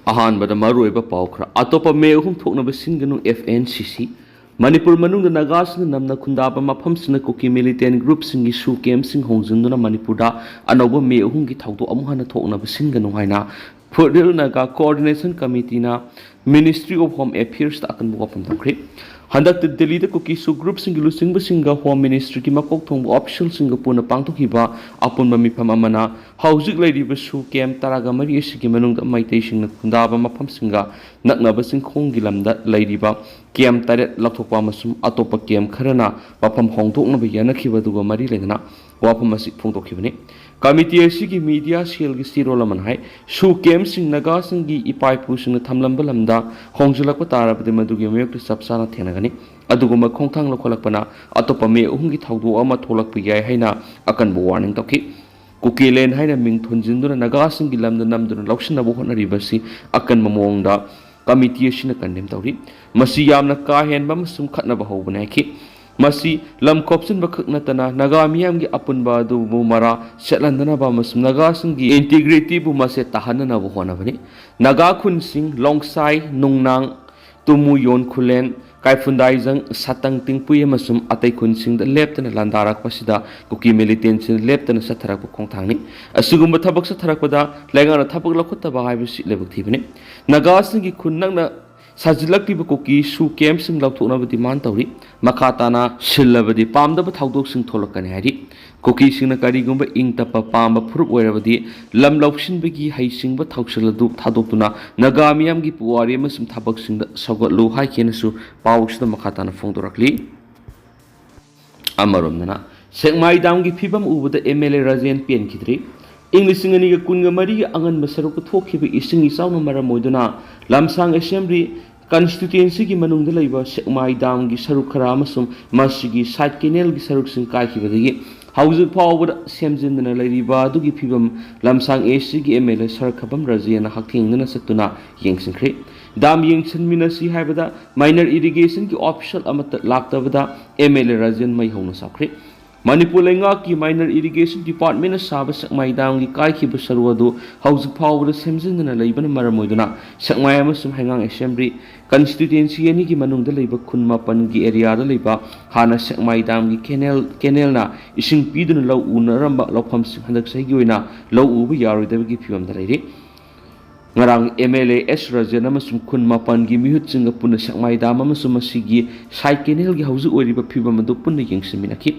अहानबदा मरुइबा पाव खरा अतोपा मे अहुम थोकनबा सिंगनु FNCC मणिपुर मनुंग नागासिंग नमना खुंदाबा मफमसिंग कुकी मिलिटेंट ग्रुप सिंगी सु केम सिंग होंजिंदुना मणिपुरदा अनौबा मे अहुमगी थौदो अमुहाना थोकनबा सिंगनु हाइना फुडल नागा कोऑर्डिनेशन कमिटी ना मिनिस्ट्री ऑफ होम अफेयर्स ता अकन वफम थखरि हंदक दिल्ली दा कुकी सु ग्रुप सिंग लुसिंग सिंग होम मिनिस्ट्री की मकोक थोंग ऑफिशियल सिंग पुना पांगथोखिबा अपुनबा मिफम अमना हौजिक लैरिबा सु केम तरागा मरि एसिगी मनुंग माइतै सिंग खुंदाबा मफम सिंग नकनबा सिंग खोंगी लमदा लैरिबा केम तारे लथोपा मसुम अतोपा केम खरना मफम होंदोकनबा यानखिबदुगा मरि लेगना वाफम असि फोंदोखिबने कमिटी असिगी मीडिया सेल की सिरोलमन है सु केम सिंग नगा सिंगी इपाइपु सिंग थमलंबा लमदा होंजलकपा तारबदे मदुगी मयोक्ति सबसाना थेनगनी अदुगुमा खोंथांग लखोलकपना अतोपा मे उहुंगी थौदो अमा थोलकपा याय हैना अकनबो वार्निंग तौखि कुकीलेन हैना मिंग थोंजिंदुना नगा सिंगी लमदा नमदुना लौसिनबो होनरिबसि अकनबा मोंगदा कमिटी असिना कंडेम तौरि मसि यामना काहेनबा मसुम खतनबा होबनायखि मसी लम खोपसन बखक नतना नगा मियाम की अपुनबा दुबु मरा सेटलंदना बा मसुम नगा सिंगी इंटीग्रिटी बु मसे तहनना बु होनबनि नगा खुन सिंग लोंगसाई नुंगनांग तुमु योन खुलेन काइफुंदाई जंग सतंग तिंगपुय मसुम अतै खुन सिंग द लेप्तना लांदारक पसिदा कुकी मिलिटेंट सिंग लेप्तना सथरक खोंथांगनि असुगुम थबक सथरकदा लेंगाना थबक लखुतबा हाइबसि लेबक थिबनि नगा सिंगी खुन नंगना साजिलक्तिब कुकी सु केम सिंग लौथोनबा डिमांड तौरि मखाताना सिल्लबदि पामदब थौदोक सिंग थोलकने हारि कुकी सिंगना करिगुंबा इंगतप पाम फुरुप ओइरबदि लम लौसिनबगी हैसिंग थौसलदु थादोक्तुना नगा मियामगी पुवारि मसुम थबक सिंग सगलु हाइकेनसु पाउसद मखाताना फोंदोरकली अमरोमना सेंगमाई दामगी फिबम उबदा MLA राजेन पेनखिद्रि इंग्लिशिंग अनिगा कुनगा मरी अंगन मसरुक थोखिबा इसिंग इसाउना मरम ओइदुना लमसांग असेंबली कॉन्स्टिट्यूएंसी की मनुंग लैबा सेंगमाई दाम की सरुक खरा अमसुम मसिगी साइड केनेल की सरुक सिंग काइखिबदगी हौजिक फावबदा सेमजिनदना लैरिबा दुगी फिबम लमसांग एसी की MLA सरखबम राजेना हकथेंगना सत्तुना येंगसिंख्रे दाम येंगसनमिनसी हाइबदा माइनर इरिगेशन की ऑफिशियल अमत लाक्तबदा MLA राजेन मै हौना साख्रे मणिपुर लेंगा की माइनर इरिगेशन डिपार्टमेंट साब सेंगमाई दाम की काइखिब सरुअदु हौजिक फावबदा सेमजिनदना लैबन मरम ओइदुना सेंगमाई अमसुम हैंगांग असेंबली कॉन्स्टिट्यूएंसी अनि की मनुंग लैबा खुन मापन की एरिया लैबा हाना सेंगमाई दाम की केनेलना इसिंग पीदुना लौ उनरंबा लौफम हंदक सही ओइना लौ उबु यारोइदबगी फिवम दलैरि ngarang MLA S Rajan amasum khun mapan gi mihut singa punna seंगमाई दाम amasum masigi side canal gi hauzu oiriba phibam adu punna yengsiminaki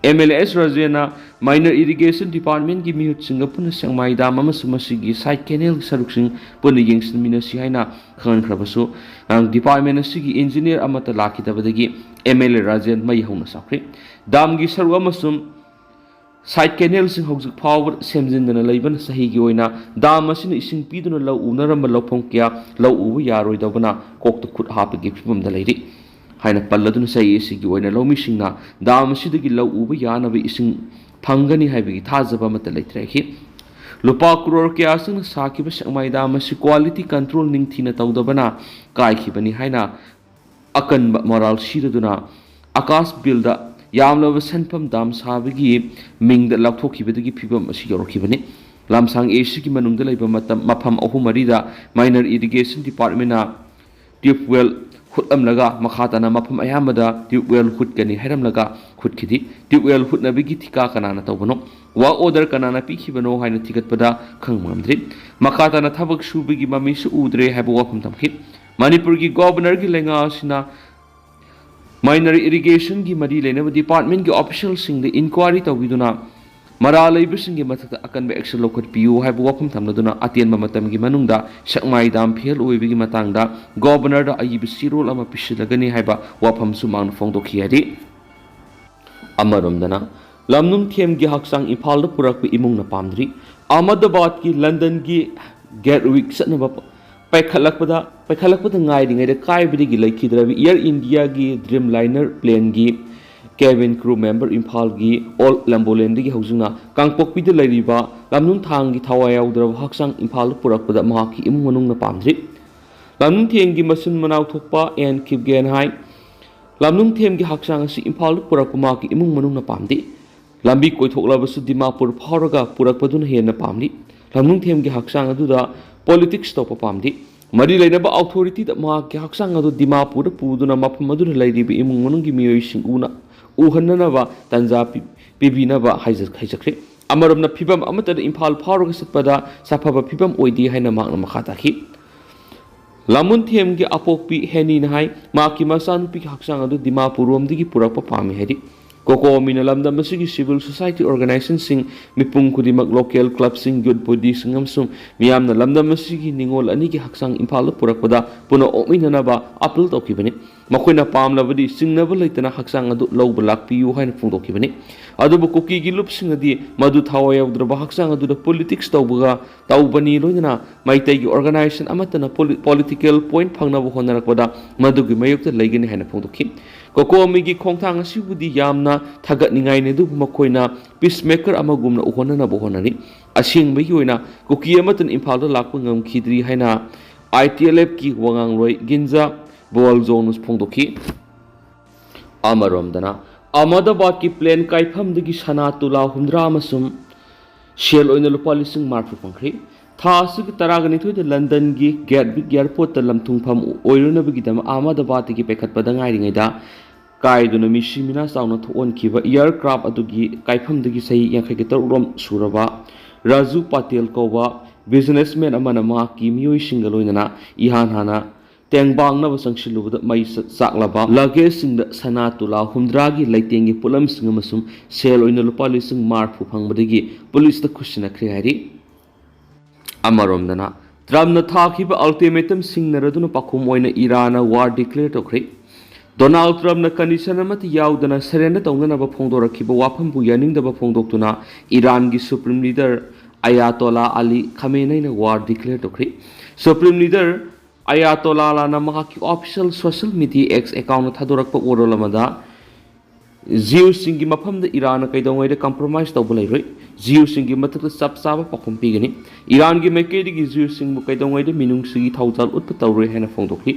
MLA S Rajana minor irrigation department की मिहुत सिंगापुर सेंगमाई दाम मसिगी साइड केनेल सरुक्सिंग पुन येंगसिनमिनसी हाइना खनख्रबसु department असिगी engineer अमत लाखिदबदगी MLA Rajen मै हौना साख्रे दाम की सरुक अमसुम side kennel सिंग हौजिक फाव सेमजिनदना लैबन सही की ओइना दाम असिन इसिंग पीदुना लौ उनरम लौफम क्या लौ उबु यारोइदबना कोकत खुद हापगी फिबमदा लैरि हाइना पल्लदुना सही एसिगी ओइना लौमिसिंगना दाम असिदगी लौ उबु यानबे इसिंग फंगनी हाइबगी थाजबा मत लैथ्रेखि लुपा करोड़ क्या सिंग साकिब सेंगमाई दाम असि क्वालिटी कंट्रोल निंगथिना तौदबना काइखिबनी हाइना अकन मोरल सिरदुना आकाश बिलदा यामलब सेंफम दाम साबगी मिंग लौथोखिबदगी फिबम असि यौरखिबनी लामसांग एसी की मनुंग लैबा मतम मफम अहुमरीदा माइनर इरिगेशन डिपार्टमेंट ट्यूबवेल हुटअमलगा मखाताना मफम अयामदा ट्यूबवेल हुटकनी हैरमलगा हुटखिदि ट्यूबवेल हुटनबगी थिका कनाना तौबनो वा ऑर्डर कनाना पिखिबनो हाइना थिगतपदा खंगमद्रि मखाताना थबक सुबगी ममिसु उद्रे हैबो वफम तमखि मणिपुर की गवर्नर की लेंगा सिना माइनर इरिगेशन की मरी लेने डिपार्टमेंट की ऑफिशियल सिंग इंक्वायरी तौबिदुना मरा लैबसिंग मथक अकन एक्शन लौखट पियु हाइब वफम थमनदुना अतेन ममतम की मनुंगदा सेंगमाई दाम फेल ओइबगी मतंगदा गवर्नर दा अयिब सिरोल अमा पिसिलगनी हाइब वफम सुमांग फोंदोखियादि अमरमदना लमनुम थेम की हक्सांग इम्फाल पुरक इमुंग न पामद्री अहमदाबाद की लंदन की गेटविक सनबा पैखलकपदा ngaidingai da kaibidi laikhidrabi Air India की ड्रीम लाइनर प्लेन की केबिन क्रू मेंबर इम्फाल की ऑल लंबोलेंड की हौजुना कांगपोकपीद लैरिबा लमनुम थांग की थावा याउद्रब हक्सांग इम्फाल पुरकपदा महाकी इमुंग मनुंग न पामद्री लमनुम थेम की मसुन मनाव थोकपा एन किपगेन हाई लमनुम थेम की हक्सांग असि इम्फाल पुरकपा महाकी इमुंग मनुंग न पामदी लंबी कोइथोकलबसु दिमापुर फावरगा पुरकपदुन हेन पामदी लमनुम थेम की हक्सांग अदुदा पॉलिटिक्स तोप पामदी मरी लेनब अथॉरिटी के हक्सांग दिमापुर पुदुना मफम इमुंग मनुंगी मियोइसिंग उहन्ननब तंजा पीबीनब हाइजख्रे अमरमना फिबम अमतद इम्फाल फाउरग सतपदा सफब फिबम ओइदी हाइना माकना मखा ताखि लामुन की अपोक्पी हेनी नहाई माकी मसानुपी हक्सांग दिमापुरोमदगी पुरप पामी हैदि कोकोमीना लमदम मसिगी सिविल सोसाइटी ऑर्गेनाइजेशन मिपुंग खुदिमक लोकल क्लब यूथ बॉडी मियामना लमदम मसिगी निंगोल अनी की हक्सांग इम्फाल पुरकपदा पुनः ओमिननबा अपील तौखिबनी मखोइना पामलबदी सिंगनब लेतना हक्सांग अदु लौब लाक्पियु हाइना फोंदोखिबनी अदुबु कुकी गी लुपसिंगदी मदु थाव याउद्रबा हक्सांग अदुदा पॉलिटिक्स तौबगा तौबनी लोइना माइतै की ऑर्गेनाइजेशन अमतना पॉलिटिकल पॉइंट फंगनब होनरकपदा मदुगी मयुक्ता लेगनी हाइना फोंदोखि कोकोमी की खोंगथांग असिबुदी यामना थगतनिंगाइने दु मखोइना पीसमेकर अमगुमना उहोननब होननि असिंगबगी ओइना कुकी अमतन इम्फाल लाक्प ngमखिद्री हाइना ITLF की वंगांगलोय गिंजा बोल जोनस फोंदोखि अमरोमदना अहमदाबाद की प्लेन काइफमदगी सना तुला 100 अमसुम शेल ओइना लुपा लिसिंग मार्फु फंख्रि थासुग तरागनिथुद लंदन की गेटविक एयरपोर्ट लमथुंगफम ओइरुनबगिदम अहमदाबाद की पेखतपदा ngairiङैदा कायदुना मिसी मिना चाउना थोनखिबा एयरक्राफ्ट अदुगी काइफमदगी सही 53 रोम सुरबा राजू पाटेल कौबा बिजनेसमैन अमना माकी मियोइसिंग लोइनना इहान हाना तेंबांगनब संगसिलुबदा मै चाकलबा लगेजसिंग सना तुला 100 की लैतेंगी पुलमसिंग अमसुम सेल ओइना लुपा लिसिंग मार्फु फंगबदगी पुलिसदा खुसिनख्रे हारि अमरोमदना ट्रम्पना थाखिबा अल्टीमेटम सिंगनरदुना पाखुम ओइना इरान वार डिक्लेयर तौख्रे डोनाल्ड ट्रम्पना कंडीशन अमति याउदना सरेंडर तौननब फोंदोरखिबा वाफमबु यानिंगदब फोंदोक्तुना ईरान की सुप्रीम लीडर अयातोला अली खमेनेना वार डिक्लेयर तौख्रे सुप्रीम लीडर अयातोलाना महाकी official social media X account थादोरकपा ओरोलमदा जिउसिंगी मफमदा ईरान कैदोंगैदा कंप्रोमाइज तौब लेरोय जिउसिंगी मथक चप चाबा पाखुम पीगनी ईरान की मैकेदगी जिउसिंगबु कैदोंगैदा मिनुंगसिगी थाउजाल उतप तौरोय हेना फोंदोखि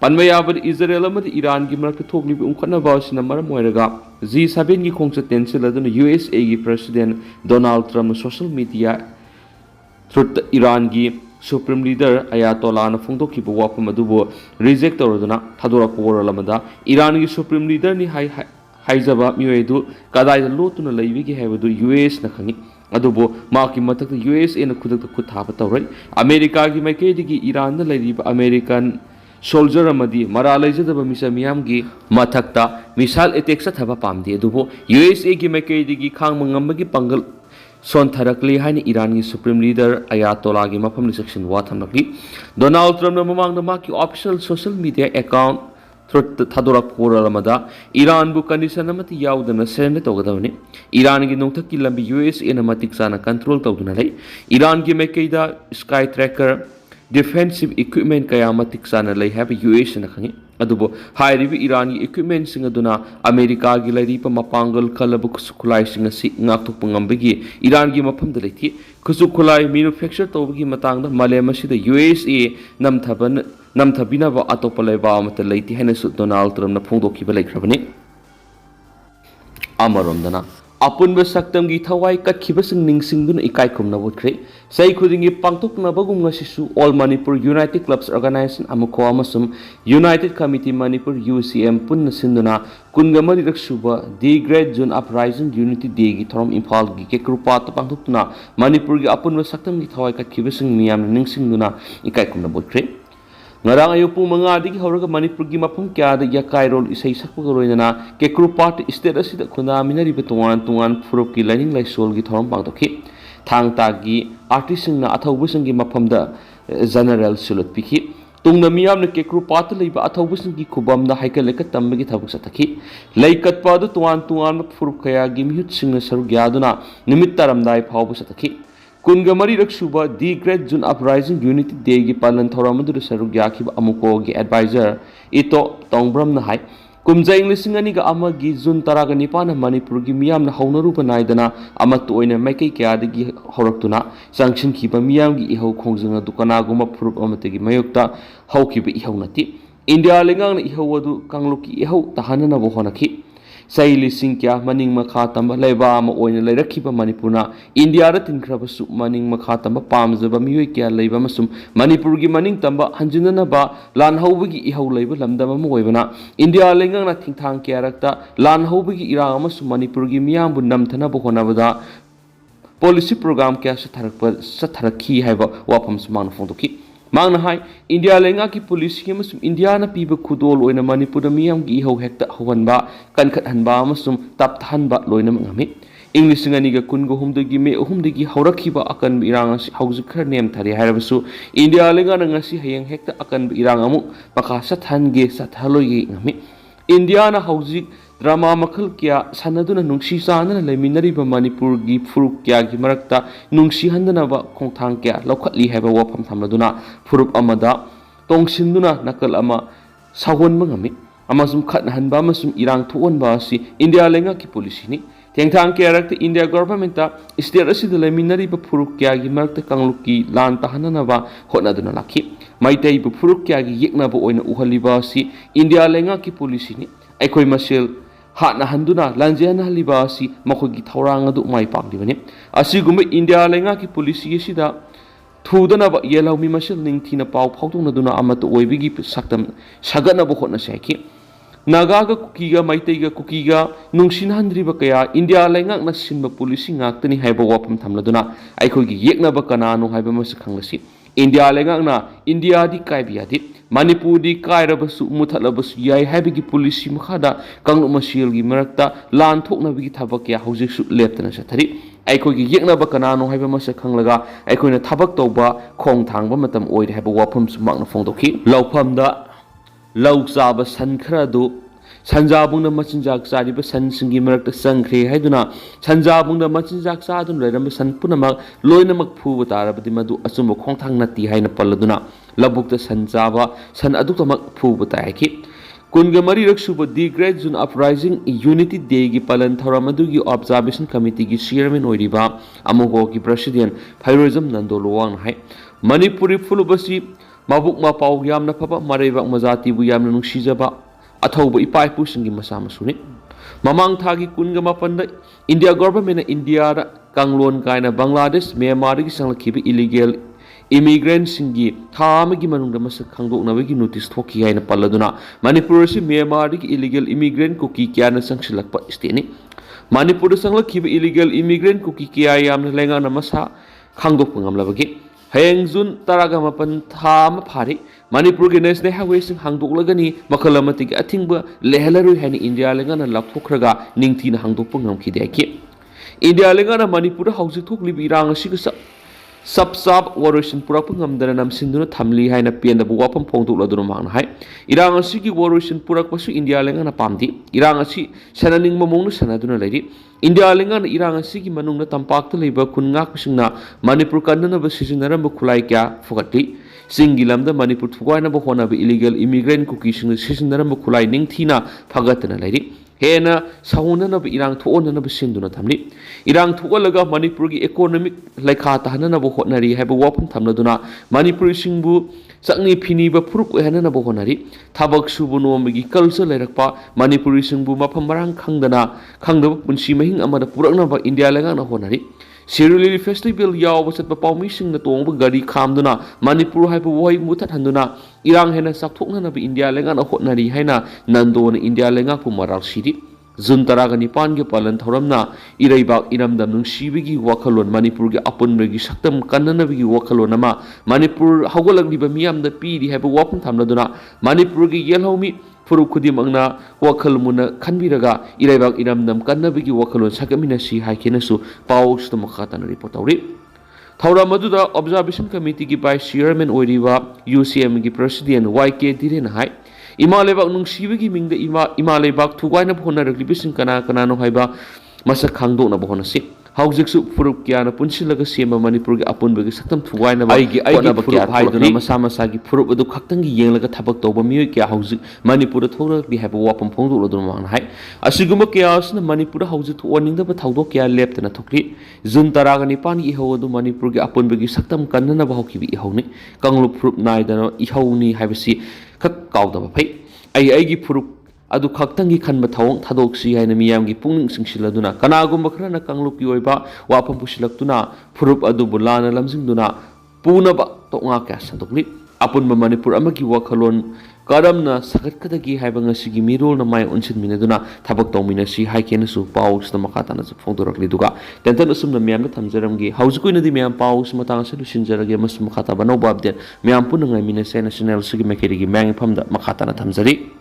पनबयाबद इजराइल अमद ईरान की मरक थोकलिबि उंखनबासिना मरम ओइरगा G7 की खोंगच टेंसिल अदुना USA की president Donald Trump social media थ्रुत ईरान की सुप्रीम लीडर अयातोलाना फोंदोखिबा वाफम अदुबो रिजेक्ट तौरदुना थादोरकपा वरलमदा ईरान की सुप्रीम लीडर नि हाइजबा मियोयदु कदाइदा लोतुना लैबिगे हैबदु US ना खंगी अदुबो माकी मथक USA ना खुदक खुद थाबा तौरै अमेरिका की मैकेदिगी ईरान ना लैरिबा अमेरिकन सोल्जर अमदी मरा लैजदबा मिसा मियामगी मथकता मिसाइल अटैक सथबा पामदी अदुबो USA की मैकेदिगी खांग मंगमबगी पंगल सोनथरकली हाइनी ईरान की सुप्रीम लीडर अयातोला की मफम सेक्शन वाथमकी डोनाल्ड ट्रम्प ममांगदा माकी ऑफिशियल सोशल मीडिया अकाउंट थ्रुत थादोरक पोरलमदा ईरान बु कंडीशन अमति याउदना सेरेंडर तौगदबनी ईरान की नोंथक की लंबी USA ना मतिक चाना कंट्रोल तौदुना लै ईरान की मैकेदा स्काई ट्रैकर डिफेंसिव इक्विपमेंट कया मतिक चाना लै हैब US ना खंगी अदुबो हाइरिबि ईरान की इक्विपमेंट सिंग अदुना अमेरिका की लैरिबा मपांगल खलब खुसुखुलाई सिंग सि ngaktokpa ngambagi ईरान की मफम द लेथि खुसुखुलाई मैन्युफैक्चर तौबगी मतंगदा मालेम असिदा USA नमथबिनबा अतोप लैबा अमत लैति हैनसु डोनाल्ड ट्रम्पना फोंदोखिबा लैख्रबनि अमरोमदना अपुनब सक्तम की थवाई कटखिबसिंग निंगसिंगदुना इकाई खुमनबुत्रे सही खुदिंगी पांगतोकनबगुम ngasisu all Manipur united clubs organisation अमुको अमसुम यूनाइटेड कमिटी मणिपुर UCM पुन्न सिंदुना कुनगमरि रक्सुबा the great June uprising unity day की थरम इम्फाल की केक्रुपात पांगतोकना मणिपुर की अपुनब सक्तम की थवाई कटखिबसिंग मियाम निंगसिंगदुना इकाई खुमनबुत्रे ngarang ayo pung manga digi hawraga manipur gi mafum kya da ya kairol isai sakpa roinana kekrupat state asida khuna minari betongan tungan furup ki lining lai sol gi thoram pangtokhi thangta gi artist na athawbusing gi mafam da general sulut pikhi tungna miyam na kekrupat leiba athawbusing gi khubam da haikal ka tambagi thabuk satakhi laikat pa du tungan furup kaya gi mihut sing na saru gyaduna nimit taram dai phawbu satakhi कुनगमरी रक्सुबा the great June uprising unity day की पालन थौरामदु सरुक याखिबा अमुको की adviser इतो तोंगब्रम न हाय कुमजाइंग लिसिंग अनि गा अमा की जून 19 मणिपुर की मियाम न हौनरुप नाइदना अमत ओइना मैकै क्यादगी हौरक्तुना सांगशिन खिबा मियाम की इहौ खोंजंग दुकाना गुम फुरुप अमते की मयुक्ता हौखिबा इहौ नति इंडिया लेंगांग इहौ अदु कांगलुक की इहौ तहानना बो होनखि ꯆꯍꯤ ꯂꯤꯁꯤꯡ ꯀꯌꯥ ꯃꯅꯤꯡ ꯃꯈꯥ ꯇꯝꯕ ꯂꯩꯕꯥꯛ ꯑꯃ ꯑꯣꯏꯅ ꯂꯩꯔꯛꯈꯤꯕ ꯃꯅꯤꯄꯨꯔꯅ ꯏꯟꯗꯤꯌꯥꯗ ꯇꯤꯟꯈ꯭ꯔꯕꯁꯨ ꯃꯅꯤꯡ ꯃꯈꯥ ꯇꯝꯕ ꯄꯥꯝꯖꯕ ꯃꯤꯑꯣꯏ ꯀꯌꯥ ꯂꯩꯕ ꯑꯃꯁꯨꯡ ꯃꯅꯤꯄꯨꯔꯒꯤ ꯃꯅꯤꯡ ꯇꯝꯕ ꯍꯟꯖꯤꯟꯅꯅꯕ ꯂꯥꯟ ꯍꯧꯕꯒꯤ ꯏꯍꯧ ꯂꯩꯕ ꯂꯝꯗꯝ ꯑꯃ ꯑꯣꯏꯕꯅ ꯏꯟꯗꯤꯌꯥ ꯂꯩꯉꯥꯛꯅ ꯊꯤꯡꯊꯥꯡ ꯀꯌꯥꯔꯛꯇ ꯂꯥꯟ ꯍꯧꯕꯒꯤ ꯏꯔꯥꯡ ꯑꯃꯁꯨꯡ ꯃꯅꯤꯄꯨꯔꯒꯤ ꯃꯤꯌꯥꯝꯕꯨ ꯅꯝꯊꯅꯕ ꯍꯣꯠꯅꯕꯗ ꯄꯣꯂꯤꯁꯤ ꯄ꯭रोग्राम क्या चꯠथरखी है वाफम मांग फोंदोखी मांगना है इंडिया लेंगाकी पुलिस की इंडिया पीब खुदोल मणिपुर मियाम की इहौ हेक्ता हवनबा कनखतहनबा तापथहनबा लोइनमि इंग्लिश अनिगा कुनगो हुमदगी मे अहुमदगी हौरखिबा अकन इरांग हौजिक खर नेमथारे हायरबसु India लेंगाना ngasi hayang hekta akan irang amu maka sathange sathaloye ngami India हौजिक ड्रामा मखल क्या सानदुना नुंसी चानना लेमिनरिबा मणिपुर की फुरुप क्या की मरक्ता नुंसी हंदनबा खोंथांग क्या लौखतली हैबा वाफम थमलदुना फुरुप अमदा तोंगसिंदुना नकल अमा सावनबा ngami amasum khatnahनबा amasum irang thuonba asi India लेंगा की पुलिस नि थेंगथांग के रक्त इंडिया गवर्नमेंट स्टेट असिद लेमिनरिबा फुरुप क्या की मरक्ता कांगलुक की लान तहननबा होटनादुना लाखी माइतै बु फुरुप क्या की येकनाबा ओइना उहलिबा asi इंडिया लेंगा की पुलिस नि अखोय मसेल हाना हंदुना लांजेन हलिबा asi मखोगी थौरांग अदु माइ पांगदिबनि असिगुम इंडिया लेंगा की पुलिस यसिदा थुदनबा येलौमी मसेल निंगथिना पाव फाउदुनदुना अमत ओइबिगी सक्तम सगनबा होटना साइखि नागागा कुकीगा माइतैगा कुकीगा नुंसिन हंद्रिबा कया इंडिया लेंगाकना सिनबा police ngaktani haiba wapam thamladuna aikogi yeknaba kanano haiba mas khanglasi India लेंगाकना इंडिया दी कायबियादि मणिपुर दी कायरबसु मुथलबसु याय हाइबगी पुलिस मखादा कांगलु मसियल गी मरक्ता लान थोकनबगी थबक या हौजिकसु लेप्तना सथरि अखोगी येकनबा कनानो हाइबा मस खंगलगा अखोइना थबक तौबा खोंग थांगबा मतम ओइरे हाइबा वाफम सुमांगना फोंदोखि लौफमदा लौ चाबा सन खरदु संजाबुंग मचिंजाक चारिबा सनसिंगी मरक्ता संख्रे हाइदुना संजाबुंग मचिंजाक चादुन लेरम सन पुनमक लोइनमक फुबा तारबदि मदु अचुम खोंथांग नति हाइना पल्लदुना लबुक्ता सन चाबा सन अदुतमक फुबा तायखि कुनगा मरिरक सुब the great June uprising unity day की पालन थौराम अदुगी ऑब्जर्वेशन कमिटी की चेयरमैन ओइरिबा अमुगो की प्रेसिडेंट फाइरोजम नंदोलवांग हाइ मणिपुरी फुलुबसी मबुक मपाउ यामना फबा मरेबा मजातिबु यामना नुंसिजबा अथौबा इपा इपुसिंगी मसा मसुनि ममांग थागी कुनगा मपंदा इंडिया गवर्नमेंट इंडिया कांगलोन कायना बांग्लादेश म्यांमार की संलखिबा इलीगल इमिग्रेंट सिंगी थामगी मनुंगदा मसक खांगदोकनबगी नोटिस थोखि हाइना पल्लदुना मणिपुर से म्यांमार की इलीगल इमिग्रेंट कुकी क्याना संगसिलकपा स्टेटनि मणिपुर संलखिबा इलीगल इमिग्रेंट कुकी क्या यामना लेंगाना मसा खांगदोकपा ngamlabagi hayang jun taraga mapan tham phari Manipur की नेशनल हाईवे सिंह हांगदोकलगनी मखल अमतिग अथिंगबा लेहलरुई हाइना इंडिया लेंगाना लापथोखरगा निंगथिना हांगदोकपा ngamkhideki इंडिया लेंगाना मणिपुर हौजिक थोकलिबि इरांग असिगा सब साब वॉरेशन पुरप ngamdana namsinduna thamli haina पेनदबु वाफम फोंदोकलदुना मांगना हाय इरांग असिगी वॉरेशन पुरकपसु इंडिया लेंगाना पामदि इरांग असि सनानिंग ममोंगनु सनादुना लैरि इंडिया लेंगाना इरांग असिगी मनुंगना तंपाक्ता लेबा खुनगाकसिंगना मणिपुर कन्ननबा सिजिनरंबा खुलाय क्या फुगटलि सिंगी लमदा मणिपुर थुगायनबा होनबा इलीगल इमिग्रेंट कुकीसिंग सिजिनरंबा खुलाय निंगथिना फगतना लैरि हेना साउननब इरांग थोननब सिंदुना थमनि इरांग थोलगा मणिपुर की इकोनॉमिक लेखा तहननब होटनरी हैब वाफम थमनदुना मणिपुर सिंगबु चंगनी फिनीबा फुरुक हननब होनरी थबक सुबु नोमगी कल्चर लेरकपा मणिपुर सिंगबु मफम मरांग खंगदब पुंसी महिंग अमदा पुरकनब इंडिया लेगाना होनरी सिरुलिली फेस्टिवल याव चतप पाउमी सिंग तोंग गाड़ी खामदुना मणिपुर हाइब वही मुथत हंदुना इरांग हेना साक्थोकनब इंडिया लेगाना होटनरी हाइना नंदोन इंडिया लेगा पु मराल सिरि जून तरागा निपान के पालन थौरमना इरैबाक इरमदम नुंसीबिगी वखलोन मणिपुर के अपुनबगी सक्तम कन्ननबगी वखलोन अमा मणिपुर हौगलगलिबा मियामदा पीरि हाइब वाफम थमलदुना मणिपुर के येलहौमी फुरुप खुदिमंगना वखल मुना खनबिरगा इरैबाक इरमदम कन्नबगी वखलोन सकमिनसी हाइकेनसु पाउस मखातन रिपोर्ट तौरि थौरम अदुदा ऑब्जर्वेशन कमिटी की वाइस चेयरमैन ओइरिबा यूसीएम की प्रेसिडेंट वाईके दिरेन हाइ इमा लेबाक नुंसीबिगी मिंगदा इमा लेबाक थुगायना होनरग्लिबिसिंग कना कनानो हाइबा मसक खांगदोकनबा होनसि हौजिकसु फुरुप क्याना पुनसिलगा सेम मणिपुर की अपुनबगी सक्तम थुगायनबा आइगी क्या हाइदुना मसा मसागी फुरुप अदु खक्तंगी येंगलगा थबक तौबा मियोय क्या हौजिक मणिपुर थोरगली हाइबा वापम फोंदोकलदुना मांगना हाइ असिगुम क्यासना मणिपुर हौजिक थोनिंगदबा थौदोक क्या लेप्तना थोकली जून तरागा निपान इहौ अदु मणिपुर की अपुनबगी सक्तम कन्ननबा हौकिबि इहौनि कांगलु फुरुप नाइदना इहौनि हाइबसि खक काउदबा फै आई फुरुप adu khaktangi khanba thawong thadoksi haina miyamgi pungning singsiladuna kanagumba khrana kanglupki oiba wapam pusilaktuna furup adu bulana lamjingduna punaba tonga ka sandokli apunba manipur amagi wakhalon karamna sagatkadagi haiba ngasigi mirol na mai unsin minaduna thabak tawmina si haikena su paus na makatana sa phongdorakli duga tentan usum na miyam na thamjaramgi haujukuina di miyam paus matang sa lusinjarage mas makata banaw babden miyam punangai mina sa national sigi mekirigi mang phamda makatana thamjari